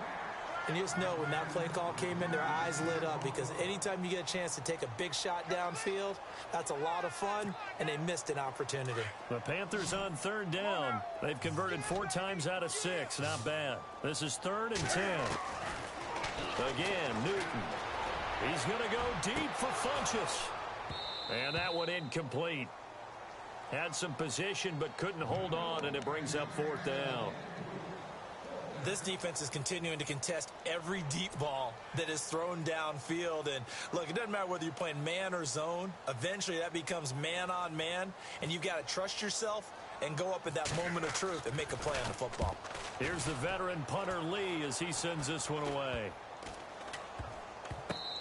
And you just know when that play call came in, their eyes lit up, because anytime you get a chance to take a big shot downfield, that's a lot of fun, and they missed an opportunity. The Panthers on 3rd down. They've converted 4 times out of 6. Not bad. This is 3rd and 10. Again, Newton. He's going to go deep for Funchess. And that one incomplete. Had some position, but couldn't hold on, and it brings up 4th down. This defense is continuing to contest every deep ball that is thrown downfield. And, look, it doesn't matter whether you're playing man or zone. Eventually, that becomes man-on-man, and you've got to trust yourself and go up at that moment of truth and make a play on the football. Here's the veteran punter Lee as he sends this one away.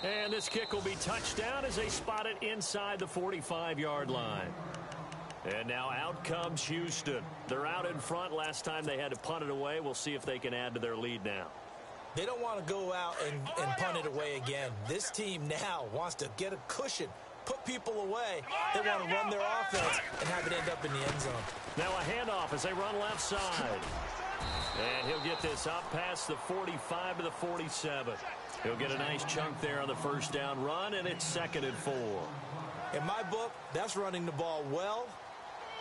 And this kick will be touchdown as they spot it inside the 45-yard line. And now out comes Houston. They're out in front. Last time they had to punt it away. We'll see if they can add to their lead now. They don't want to go out and punt it away again. This team now wants to get a cushion, put people away. They want to run their offense and have it end up in the end zone. Now a handoff as they run left side. And he'll get this up past the 45 to the 47. He'll get a nice chunk there on the first down run, and it's 2nd and 4. In my book, that's running the ball well,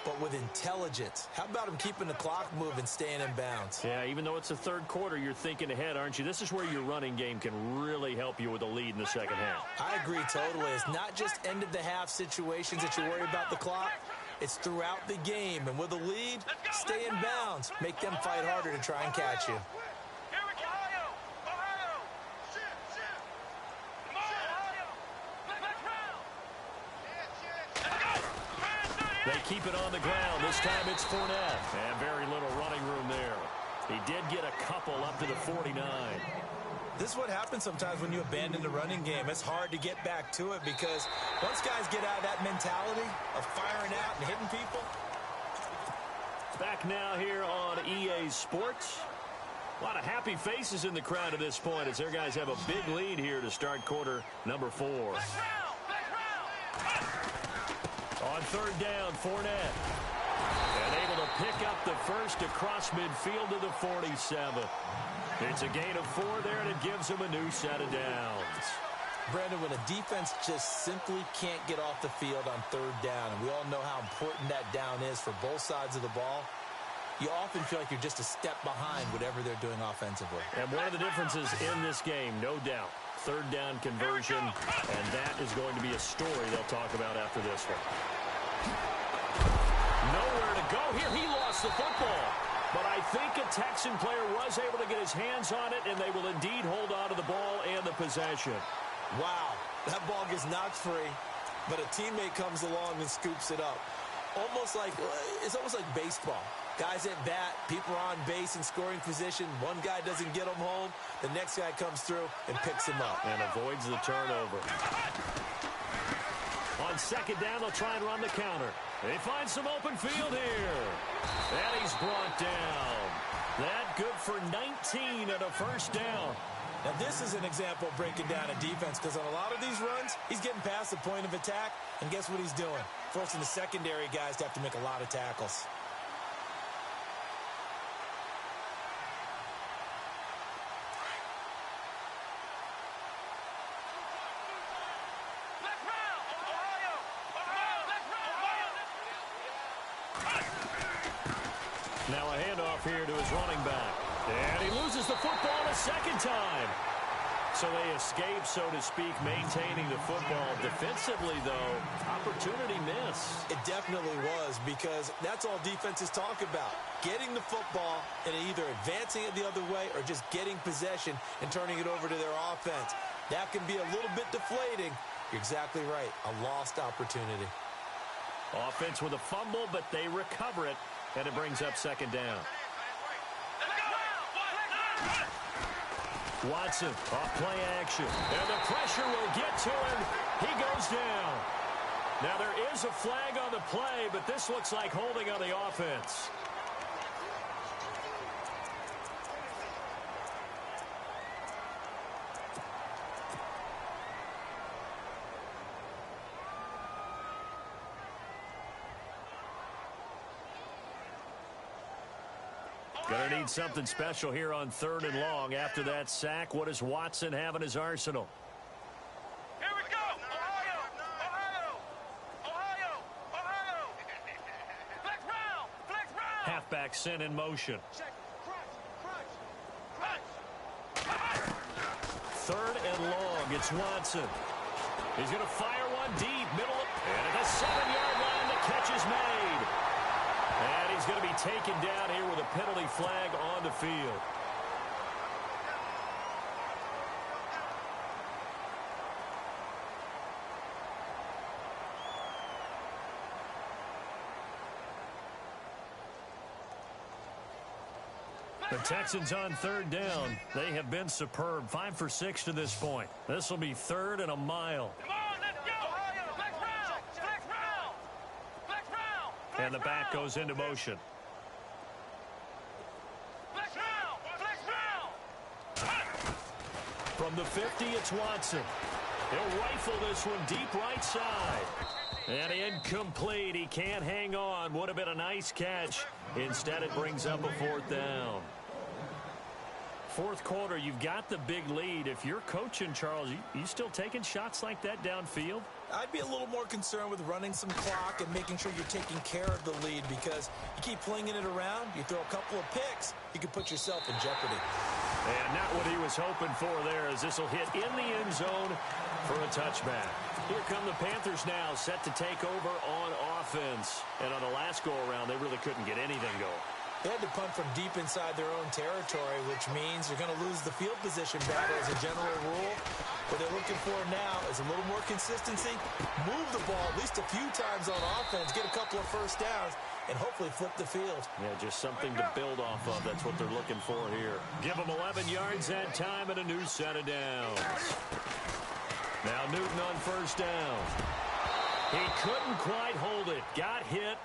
but with intelligence. How about him keeping the clock moving, staying in bounds? Yeah, even though it's the 3rd quarter, you're thinking ahead, aren't you? This is where your running game can really help you with a lead in the second half. I agree totally. It's not just end-of-the-half situations that you worry about the clock. It's throughout the game. And with a lead, stay in bounds. Make them fight harder to try and catch you. They keep it on the ground. This time it's Fournette. And very little running room there. He did get a couple up to the 49. This is what happens sometimes when you abandon the running game. It's hard to get back to it because once guys get out of that mentality of firing out and hitting people. Back now here on EA Sports. A lot of happy faces in the crowd at this point as their guys have a big lead here to start quarter number 4. On 3rd down, Fournette. And able to pick up the first across midfield to the 47. It's a gain of 4 there, and it gives them a new set of downs. Brandon, when a defense just simply can't get off the field on 3rd down, and we all know how important that down is for both sides of the ball, you often feel like you're just a step behind whatever they're doing offensively. And one of the differences in this game, no doubt, 3rd down conversion, and that is going to be a story they'll talk about after this one. Nowhere to go here. He lost the football. But I think a Texan player was able to get his hands on it, and they will indeed hold on to the ball and the possession. Wow, that ball gets knocked free, but a teammate comes along and scoops it up. It's almost like baseball. Guys at bat, people are on base in scoring position. One guy doesn't get them home. The next guy comes through and picks him up. And avoids the turnover. On 2nd down, they'll try and run the counter. They find some open field here. And he's brought down. That good for 19 at a first down. Now, this is an example of breaking down a defense because on a lot of these runs, he's getting past the point of attack, and guess what he's doing? Forcing the secondary guys to have to make a lot of tackles. running back. And he loses the football a second time. So they escape, so to speak, maintaining the football. Defensively, though, opportunity miss. It definitely was, because that's all defenses talk about. Getting the football and either advancing it the other way or just getting possession and turning it over to their offense. That can be a little bit deflating. You're exactly right. A lost opportunity. Offense with a fumble, but they recover it, and it brings up second down. Watson, off play action. And the pressure will get to him. He goes down. Now there is a flag on the play, but this looks like holding on the offense. Gonna need something special here on 3rd and long. After that sack, what does Watson have in his arsenal? Here we go! Ohio! Ohio! Ohio! Ohio! Flex round! Flex round! Halfback sent in motion. Check. Crunch! 3rd and long. It's Watson. He's gonna fire one deep, middle of, and at the 7-yard line, the catch is made. And he's going to be taken down here with a penalty flag on the field. The Texans on 3rd down. They have been superb. 5 for 6 to this point. This will be 3rd and a mile. Come on, let's go! Ohio! Flex round! Flex round! Flex round! And the back goes into motion. Flex round! Flex round! From the 50, it's Watson. He'll rifle this one deep right side. And incomplete. He can't hang on. Would have been a nice catch. Instead, it brings up a 4th down. 4th quarter, you've got the big lead. If you're coaching, Charles, you still taking shots like that downfield? I'd be a little more concerned with running some clock and making sure you're taking care of the lead, because you keep flinging it around, you throw a couple of picks, you can put yourself in jeopardy. And not what he was hoping for there, as this will hit in the end zone for a touchback. Here come the Panthers now, set to take over on offense. And on the last go-around, they really couldn't get anything going. They had to punt from deep inside their own territory, which means you're going to lose the field position battle as a general rule. What they're looking for now is a little more consistency, move the ball at least a few times on offense, get a couple of first downs, and hopefully flip the field. Yeah, just something to build off of. That's what they're looking for here. Give them 11 yards that time and a new set of downs. Now Newton on 1st down. He couldn't quite hold it. Got hit.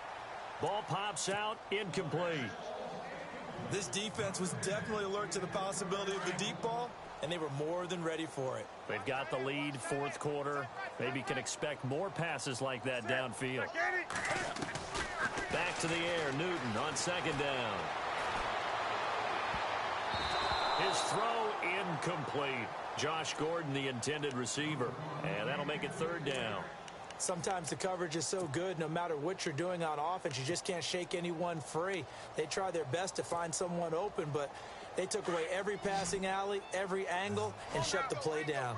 Ball pops out, incomplete. This defense was definitely alert to the possibility of the deep ball, and they were more than ready for it. They've got the lead, 4th quarter. Maybe can expect more passes like that downfield. Back to the air, Newton on 2nd down. His throw incomplete. Josh Gordon, the intended receiver. And that'll make it 3rd down. Sometimes the coverage is so good, no matter what you're doing on offense, you just can't shake anyone free. They try their best to find someone open, but they took away every passing alley, every angle, and shut the play down.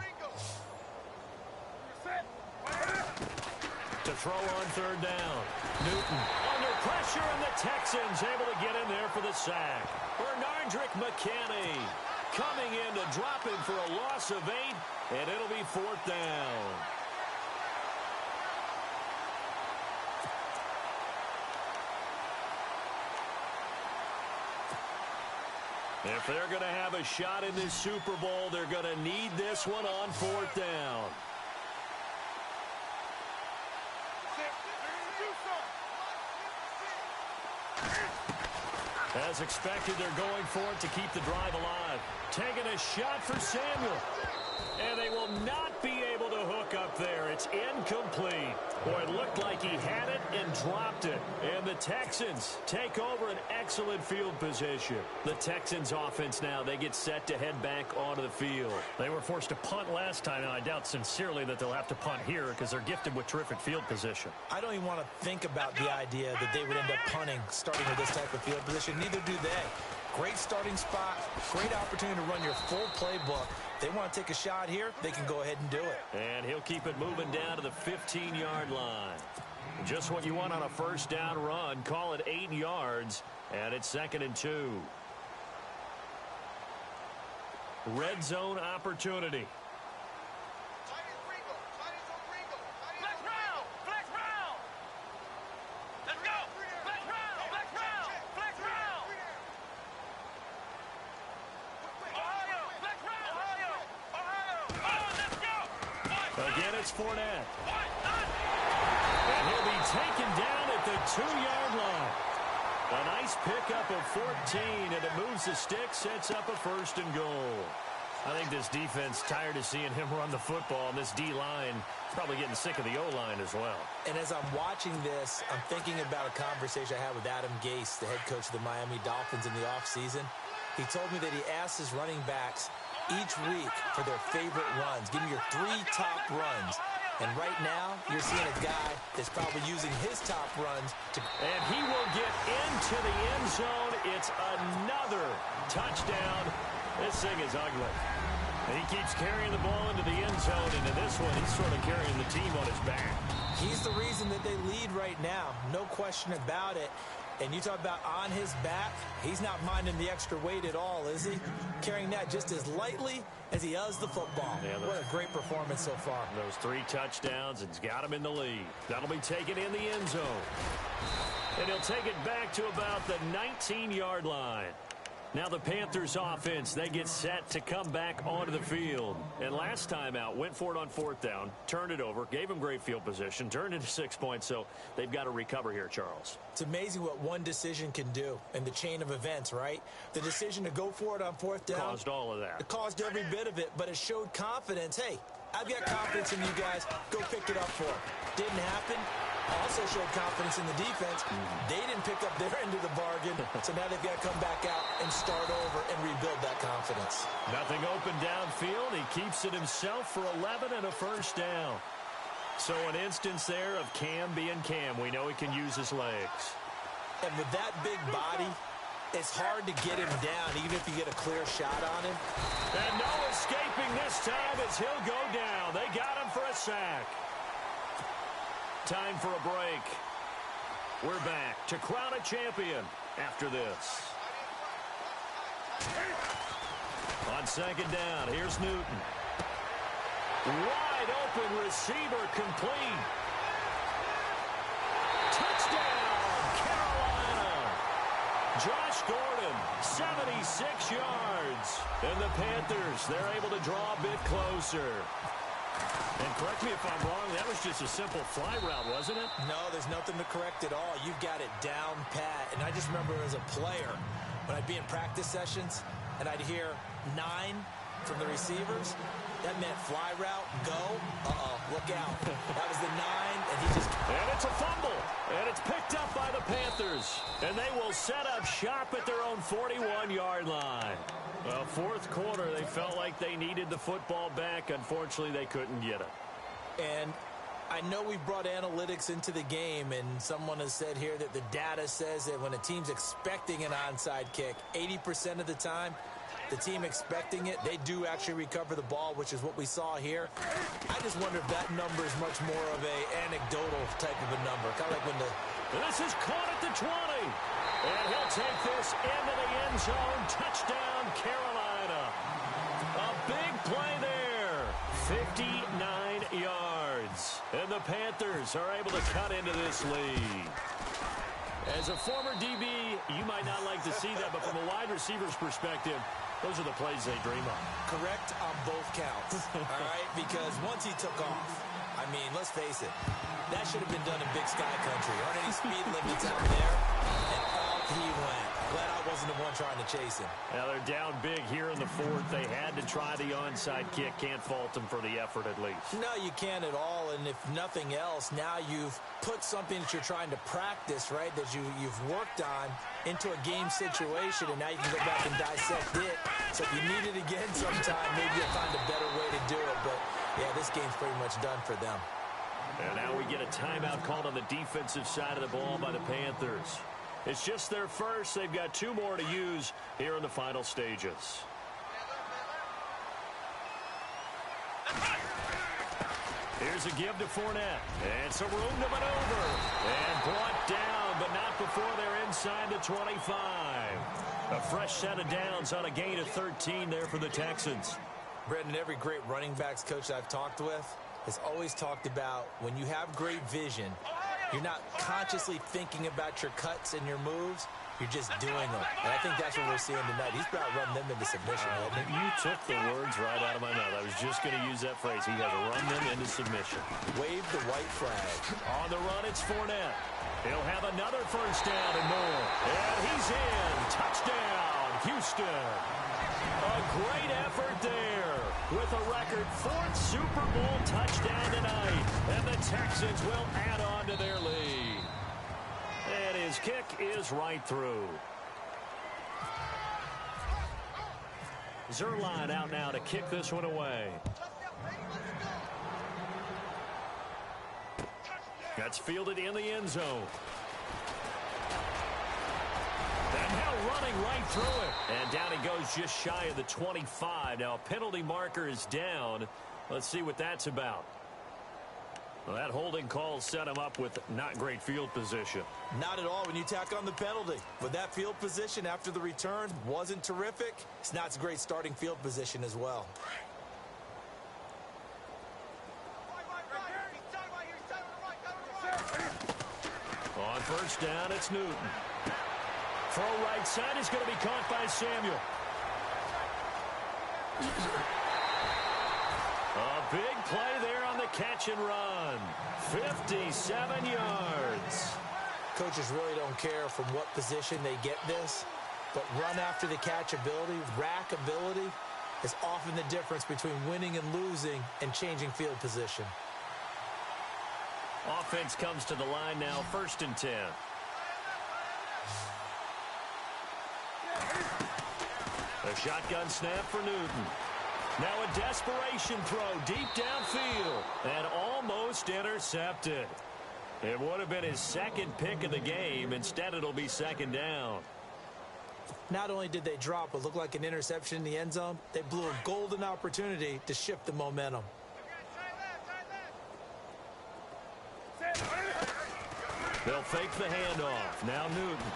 To throw on 3rd down. Newton under pressure, and the Texans able to get in there for the sack. Bernardrick McKinney coming in to drop him for a loss of 8, and it'll be 4th down. If they're going to have a shot in this Super Bowl, they're going to need this one on 4th down. As expected, they're going for it to keep the drive alive. Taking a shot for Samuel. And they will not be able to hook up there. It's incomplete. Boy, it looked like he had it and dropped it. And the Texans take over an excellent field position. The Texans offense now, they get set to head back onto the field. They were forced to punt last time, and I doubt sincerely that they'll have to punt here because they're gifted with terrific field position. I don't even want to think about the idea that they would end up punting starting with this type of field position. Neither do they. Great starting spot, great opportunity to run your full playbook. They want to take a shot here, they can go ahead and do it. And he'll keep it moving down to the 15-yard line. Just what you want on a first down run. Call it 8 yards, and it's 2nd and 2. Red zone opportunity. Again, it's Fournette. And he'll be taken down at the 2-yard line. A nice pickup of 14, and it moves the stick, sets up a 1st and goal. I think this defense tired of seeing him run the football, and this D-line is probably getting sick of the O-line as well. And as I'm watching this, I'm thinking about a conversation I had with Adam Gase, the head coach of the Miami Dolphins in the offseason. He told me that he asked his running backs each week for their favorite runs. Give me your 3 top runs. And right now, you're seeing a guy that's probably using his top runs to... And he will get into the end zone. It's another touchdown. This thing is ugly. And he keeps carrying the ball into the end zone. And in this one, he's sort of carrying the team on his back. He's the reason that they lead right now. No question about it. And you talk about on his back, he's not minding the extra weight at all, is he? Carrying that just as lightly as he does the football. Yeah, what a great performance so far. Those 3 touchdowns, it's got him in the lead. That'll be taken in the end zone. And he'll take it back to about the 19-yard line. Now the Panthers offense, they get set to come back onto the field. And last time out, went for it on 4th down, turned it over, gave them great field position, turned into 6 points, so they've got to recover here, Charles. It's amazing what one decision can do in the chain of events, right? The decision to go for it on 4th down. Caused all of that. It caused every bit of it, but it showed confidence. Hey, I've got confidence in you guys. Go pick it up for them. Didn't happen. Also showed confidence in the defense. They didn't pick up their end of the bargain, so now they've got to come back out and start over and rebuild that confidence. Nothing open downfield. He keeps it himself for 11 and a 1st down. So an instance there of Cam being Cam. We know he can use his legs. And with that big body, it's hard to get him down, even if you get a clear shot on him. And no escaping this time as he'll go down. They got him for a sack. Time for a break. We're back to crown a champion after this. On 2nd down, here's Newton. Wide open receiver complete. Touchdown, Carolina. Josh Gordon, 76 yards. And the Panthers, they're able to draw a bit closer. And correct me if I'm wrong, that was just a simple fly route, wasn't it? No, there's nothing to correct at all. You've got it down pat. And I just remember as a player, when I'd be in practice sessions, and I'd hear 9 from the receivers, that meant fly route, go, look out. That was the 9, and he just... And it's a fumble, and it's picked up by the Panthers. And they will set up shop at their own 41-yard line. Well, 4th quarter, they felt like they needed the football back. Unfortunately, they couldn't get it. And I know we brought analytics into the game, and someone has said here that the data says that when a team's expecting an onside kick, 80% of the time, the team expecting it, they do actually recover the ball, which is what we saw here. I just wonder if that number is much more of a anecdotal type of a number. Kind of like when the... This is caught at the 20. And he'll take this into the end zone. Touchdown, Carolina. A big play there. 59 yards. And the Panthers are able to cut into this lead. As a former DB, you might not like to see that, but from a wide receiver's perspective, those are the plays they dream of. Correct on both counts, all right? Because once he took off, I mean, let's face it, that should have been done in Big Sky Country. Aren't any speed limits out there? And off he went. Glad I wasn't the one trying to chase him. Now they're down big here in the 4th. They had to try the onside kick. Can't fault them for the effort at least. No, you can't at all. And if nothing else, now you've put something that you're trying to practice, right, that you've worked on into a game situation, and now you can go back and dissect it. So if you need it again sometime, maybe you'll find a better way to do it. But, yeah, this game's pretty much done for them. And now we get a timeout called on the defensive side of the ball by the Panthers. It's just their first. They've got 2 more to use here in the final stages. Here's a give to Fournette. And some room to maneuver. And brought down, but not before they're inside the 25. A fresh set of downs on a gain of 13 there for the Texans. Brendan, every great running backs coach I've talked with has always talked about when you have great vision, you're not consciously thinking about your cuts and your moves. You're just doing them. And I think that's what we're seeing tonight. He's about running them into submission. You took the words right out of my mouth. I was just going to use that phrase. He has run them into submission. Wave the white flag. On the run, it's Fournette. He'll have another first down and more. And he's in. Touchdown, Houston. A great effort there with a record 4th Super Bowl touchdown tonight. And the Texans will add on to their lead. And his kick is right through. Zerline out now to kick this one away. That's fielded in the end zone. And now running right through it. And down he goes just shy of the 25. Now a penalty marker is down. Let's see what that's about. Well, that holding call set him up with not great field position. Not at all when you tack on the penalty. But that field position after the return wasn't terrific. It's not a great starting field position as well. On first down, it's Newton. Throw right side is going to be caught by Samuel. A big play there on the catch and run. 57 yards. Coaches really don't care from what position they get this, but run after the catch ability, rack ability, is often the difference between winning and losing and changing field position. Offense comes to the line now, 1st and 10. A shotgun snap for Newton. Now a desperation throw deep downfield and almost intercepted. It would have been his 2nd pick of the game. Instead, it'll be 2nd down. Not only did they drop what looked like an interception in the end zone, they blew a golden opportunity to shift the momentum. They'll fake the handoff. Now Newton.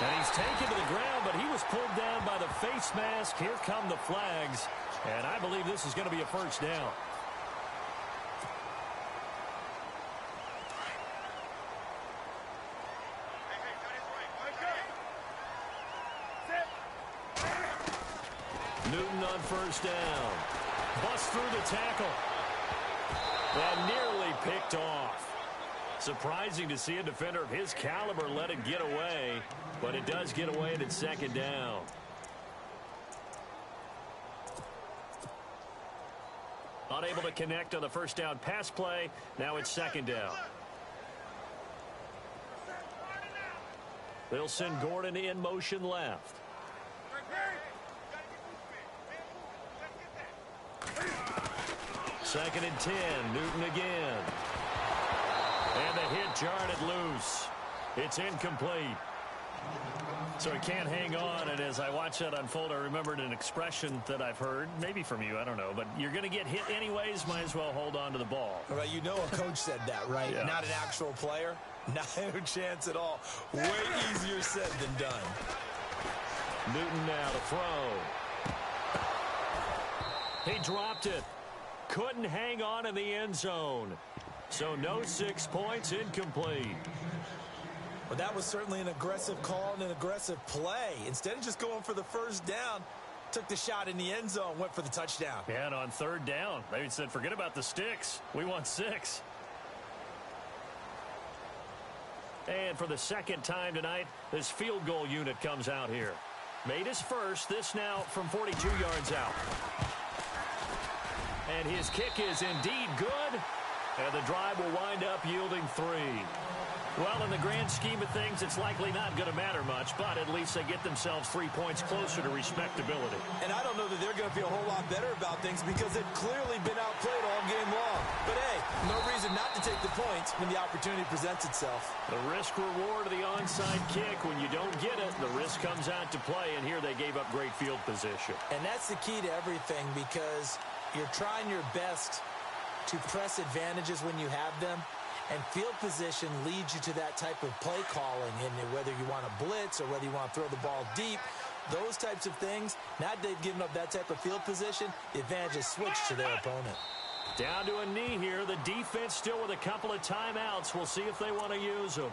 And he's taken to the ground, but he was pulled down by the face mask. Here come the flags. And I believe this is going to be a first down. Newton on first down. Bust through the tackle. And nearly picked off. Surprising to see a defender of his caliber let it get away, but it does get away and it's 2nd down. Unable to connect on the first down pass play. Now it's 2nd down. They'll send Gordon in motion left. 2nd and 10. Newton again. And the hit jarred it loose. It's incomplete. So he can't hang on, and as I watch that unfold, I remembered an expression that I've heard, maybe from you, I don't know, but you're going to get hit anyways, might as well hold on to the ball. Right, you know a coach said that, right? Yeah. Not an actual player. Not a chance at all. Way easier said than done. Newton now to throw. He dropped it. Couldn't hang on in the end zone. So no 6 points, incomplete. Well, that was certainly an aggressive call and an aggressive play. Instead of just going for the first down, took the shot in the end zone, went for the touchdown. Yeah, and on 3rd down, they said, forget about the sticks. We want 6. And for the 2nd time tonight, this field goal unit comes out here. Made his first, this now from 42 yards out. And his kick is indeed good. And the drive will wind up yielding 3. Well, in the grand scheme of things, it's likely not going to matter much, but at least they get themselves 3 points closer to respectability. And I don't know that they're going to feel a whole lot better about things because they've clearly been outplayed all game long. But hey, no reason not to take the points when the opportunity presents itself. The risk-reward of the onside kick. When you don't get it, the risk comes out to play, and here they gave up great field position. And that's the key to everything because you're trying your best to press advantages when you have them, and field position leads you to that type of play calling, and whether you want to blitz or whether you want to throw the ball deep, those types of things. Now that they've given up that type of field position, the advantage is switched to their opponent. Down to a knee here. The defense still with a couple of timeouts. We'll see if they want to use them.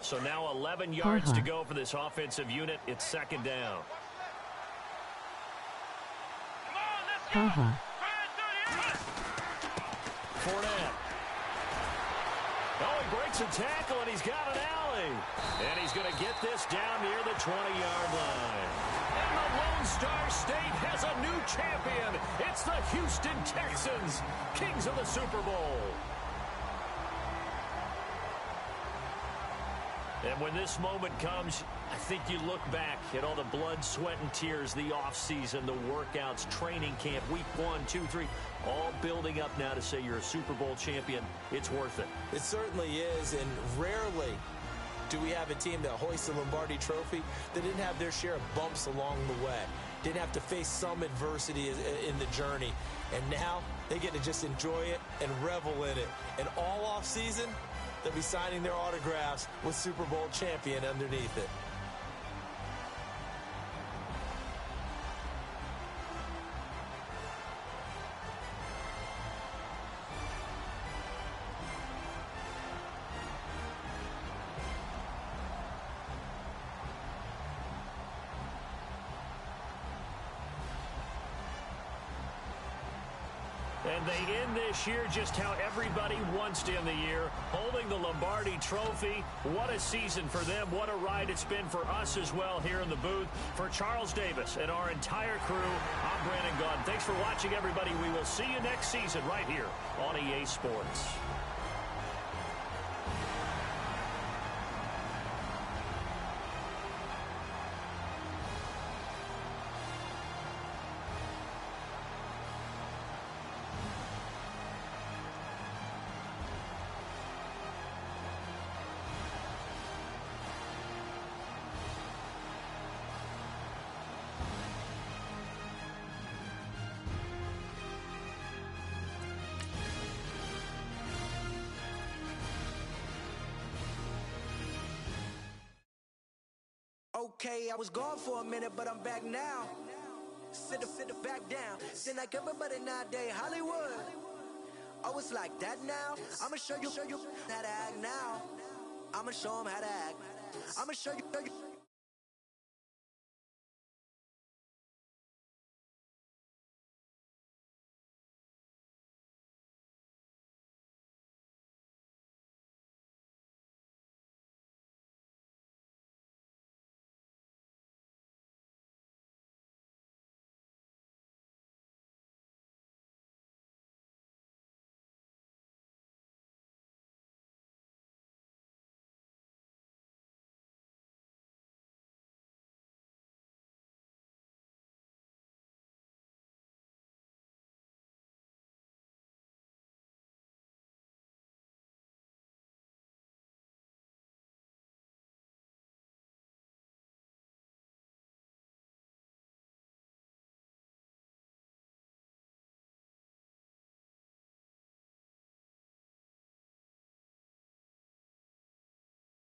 So now 11 yards to go for this offensive unit. It's second down. Fournette. Oh, he breaks a tackle, and he's got an alley. And he's going to get this down near the 20-yard line. And the Lone Star State has a new champion. It's the Houston Texans, kings of the Super Bowl. And when this moment comes, I think you look back at all the blood, sweat, and tears, the offseason, the workouts, training camp, week 1, 2, 3, all building up now to say you're a Super Bowl champion. It's worth it. It certainly is, and rarely do we have a team that hoists the Lombardi Trophy that didn't have their share of bumps along the way, didn't have to face some adversity in the journey, and now they get to just enjoy it and revel in it. And all offseason, they'll be signing their autographs with Super Bowl champion underneath it. And they end this year just how everybody wants to end the year, holding the Lombardi Trophy. What a season for them. What a ride it's been for us as well here in the booth. For Charles Davis and our entire crew, I'm Brandon Gaudin. Thanks for watching, everybody. We will see you next season right here on EA Sports. Okay, I was gone for a minute, but I'm back now. Sit back down. Seem like everybody nowadays, Hollywood. Oh, it's like that now? I'ma show you how to act now. I'ma show them how to act. I'ma show you